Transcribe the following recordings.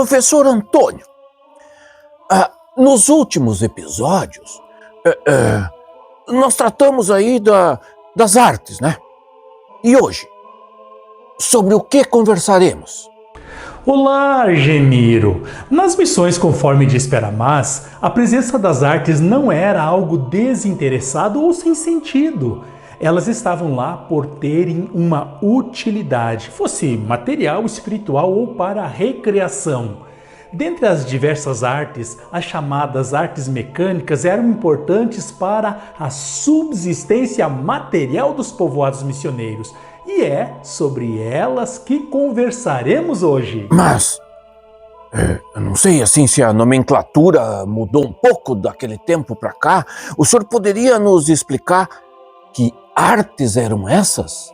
Professor Antônio, nos últimos episódios, nós tratamos aí das artes, né? E hoje, sobre o que conversaremos? Olá, Argemiro! Nas missões conforme de Esperamás, a presença das artes não era algo desinteressado ou sem sentido. Elas estavam lá por terem uma utilidade, fosse material, espiritual ou para recreação. Dentre as diversas artes, as chamadas artes mecânicas eram importantes para a subsistência material dos povoados missioneiros. E é sobre elas que conversaremos hoje. Mas, eu não sei assim se a nomenclatura mudou um pouco daquele tempo para cá. O senhor poderia nos explicar que artes eram essas?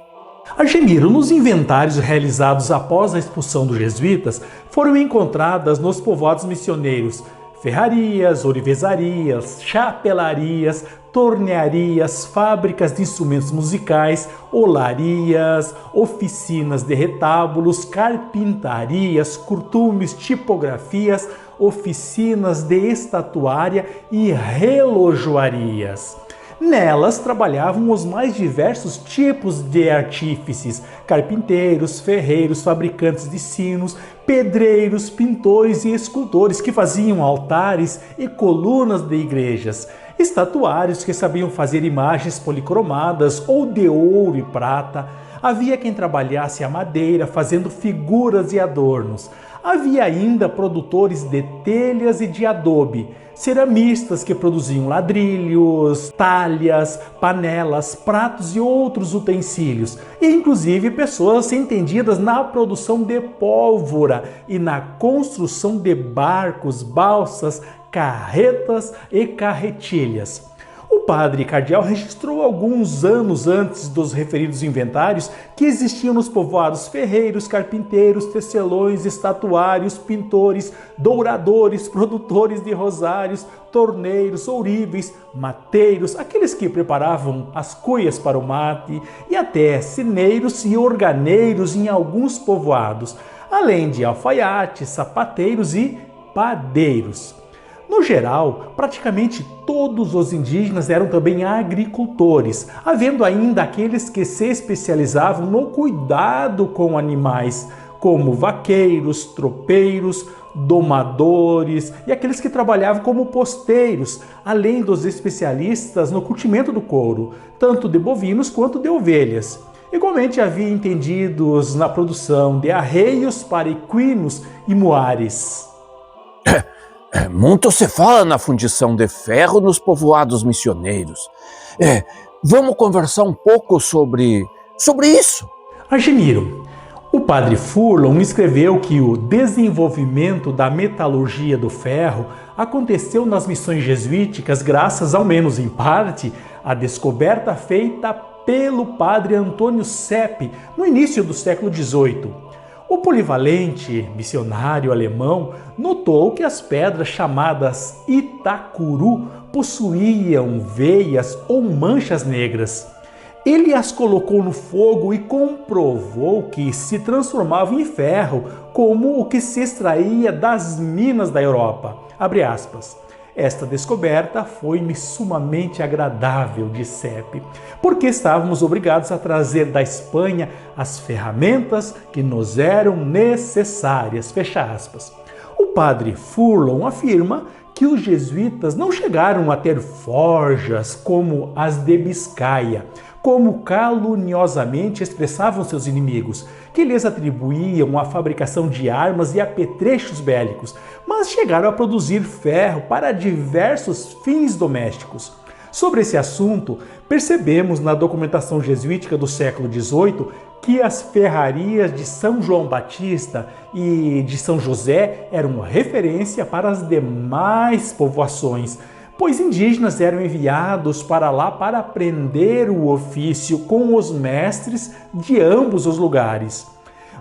Argemiro, nos inventários realizados após a expulsão dos jesuítas, foram encontradas nos povoados missioneiros ferrarias, ourivezarias, chapelarias, tornearias, fábricas de instrumentos musicais, olarias, oficinas de retábulos, carpintarias, curtumes, tipografias, oficinas de estatuária e relojoarias. Nelas trabalhavam os mais diversos tipos de artífices, carpinteiros, ferreiros, fabricantes de sinos, pedreiros, pintores e escultores que faziam altares e colunas de igrejas, estatuários que sabiam fazer imagens policromadas ou de ouro e prata. Havia quem trabalhasse a madeira fazendo figuras e adornos. Havia ainda produtores de telhas e de adobe, ceramistas que produziam ladrilhos, talhas, panelas, pratos e outros utensílios, e inclusive pessoas entendidas na produção de pólvora e na construção de barcos, balsas, carretas e carretilhas. O padre cardeal registrou alguns anos antes dos referidos inventários que existiam nos povoados ferreiros, carpinteiros, tecelões, estatuários, pintores, douradores, produtores de rosários, torneiros, ouríveis, mateiros, aqueles que preparavam as cuias para o mate, e até sineiros e organeiros em alguns povoados, além de alfaiates, sapateiros e padeiros. No geral, praticamente todos os indígenas eram também agricultores, havendo ainda aqueles que se especializavam no cuidado com animais, como vaqueiros, tropeiros, domadores e aqueles que trabalhavam como posteiros, além dos especialistas no curtimento do couro, tanto de bovinos quanto de ovelhas. Igualmente havia entendidos na produção de arreios para equinos e muares. Muito se fala na fundição de ferro nos povoados missioneiros. Vamos conversar um pouco sobre isso. Argemiro, o padre Furlong escreveu que o desenvolvimento da metalurgia do ferro aconteceu nas missões jesuíticas graças, ao menos em parte, à descoberta feita pelo padre Antônio Sepp no início do século XVIII. O polivalente missionário alemão notou que as pedras chamadas Itacuru possuíam veias ou manchas negras. Ele as colocou no fogo e comprovou que se transformavam em ferro, como o que se extraía das minas da Europa. Abre aspas. Esta descoberta foi-me sumamente agradável, disse Sepp, porque estávamos obrigados a trazer da Espanha as ferramentas que nos eram necessárias. Fecha aspas. O padre Furlong afirma que os jesuítas não chegaram a ter forjas como as de Biscaia, como caluniosamente expressavam seus inimigos, que lhes atribuíam a fabricação de armas e apetrechos bélicos, mas chegaram a produzir ferro para diversos fins domésticos. Sobre esse assunto, percebemos na documentação jesuítica do século XVIII que as ferrarias de São João Batista e de São José eram referência para as demais povoações, pois indígenas eram enviados para lá para aprender o ofício com os mestres de ambos os lugares.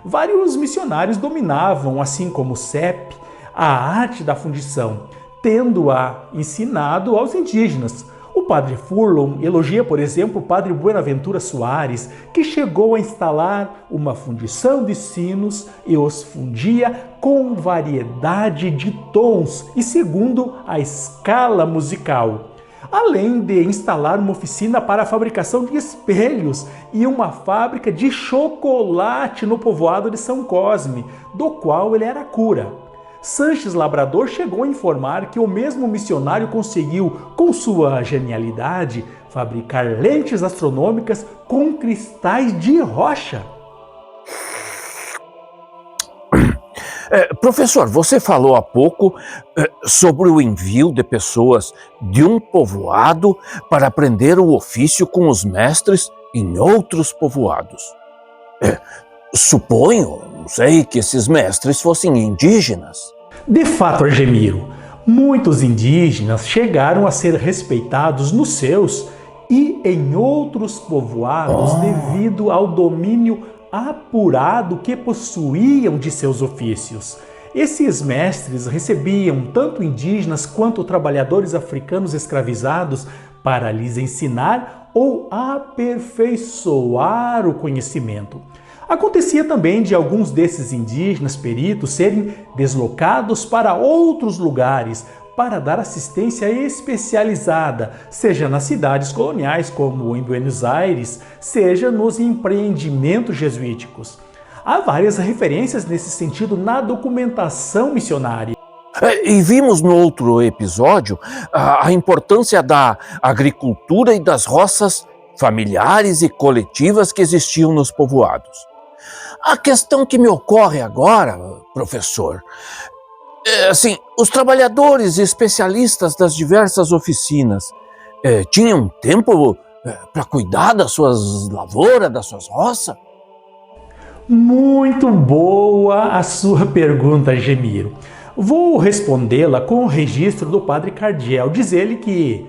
Vários missionários dominavam, assim como Sepp, a arte da fundição, tendo-a ensinado aos indígenas. O padre Furlong elogia, por exemplo, o padre Buenaventura Soares, que chegou a instalar uma fundição de sinos e os fundia com variedade de tons e segundo a escala musical, além de instalar uma oficina para a fabricação de espelhos e uma fábrica de chocolate no povoado de São Cosme, do qual ele era cura. Sanches Labrador chegou a informar que o mesmo missionário conseguiu, com sua genialidade, fabricar lentes astronômicas com cristais de rocha. Professor, você falou há pouco sobre o envio de pessoas de um povoado para aprender o ofício com os mestres em outros povoados. Suponho, não sei, que esses mestres fossem indígenas. De fato, Argemiro, muitos indígenas chegaram a ser respeitados nos seus e em outros povoados devido ao domínio apurado que possuíam de seus ofícios. Esses mestres recebiam tanto indígenas quanto trabalhadores africanos escravizados para lhes ensinar ou aperfeiçoar o conhecimento. Acontecia também de alguns desses indígenas peritos serem deslocados para outros lugares para dar assistência especializada, seja nas cidades coloniais, como em Buenos Aires, seja nos empreendimentos jesuíticos. Há várias referências nesse sentido na documentação missionária. E vimos no outro episódio a importância da agricultura e das roças familiares e coletivas que existiam nos povoados. A questão que me ocorre agora, professor, os trabalhadores e especialistas das diversas oficinas tinham tempo para cuidar das suas lavouras, das suas roças? Muito boa a sua pergunta, Gemiro. Vou respondê-la com o registro do padre Cardiel. Diz ele que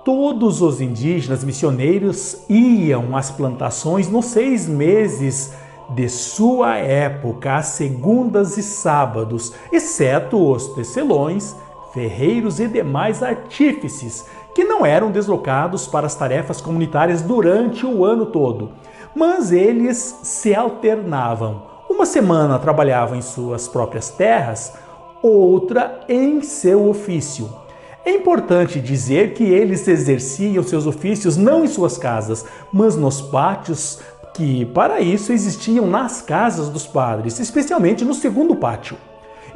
todos os indígenas missioneiros iam às plantações nos 6 meses de sua época, às segundas e sábados, exceto os tecelões, ferreiros e demais artífices, que não eram deslocados para as tarefas comunitárias durante o ano todo, mas eles se alternavam. Uma semana trabalhavam em suas próprias terras, outra em seu ofício. É importante dizer que eles exerciam seus ofícios não em suas casas, mas nos pátios que para isso existiam nas casas dos padres, especialmente no segundo pátio.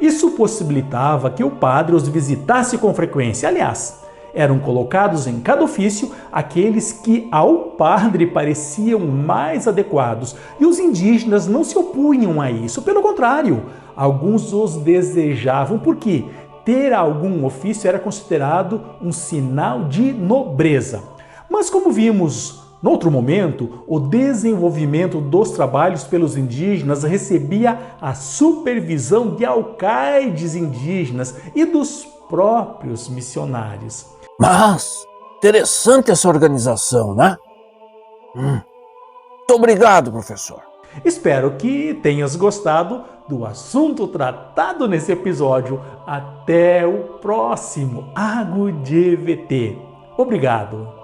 Isso possibilitava que o padre os visitasse com frequência. Aliás, eram colocados em cada ofício aqueles que ao padre pareciam mais adequados, e os indígenas não se opunham a isso. Pelo contrário, alguns os desejavam, porque ter algum ofício era considerado um sinal de nobreza. Mas como vimos no outro momento, o desenvolvimento dos trabalhos pelos indígenas recebia a supervisão de alcaides indígenas e dos próprios missionários. Mas, interessante essa organização, né? Muito obrigado, professor. Espero que tenhas gostado do assunto tratado nesse episódio. Até o próximo Ago de VT. Obrigado.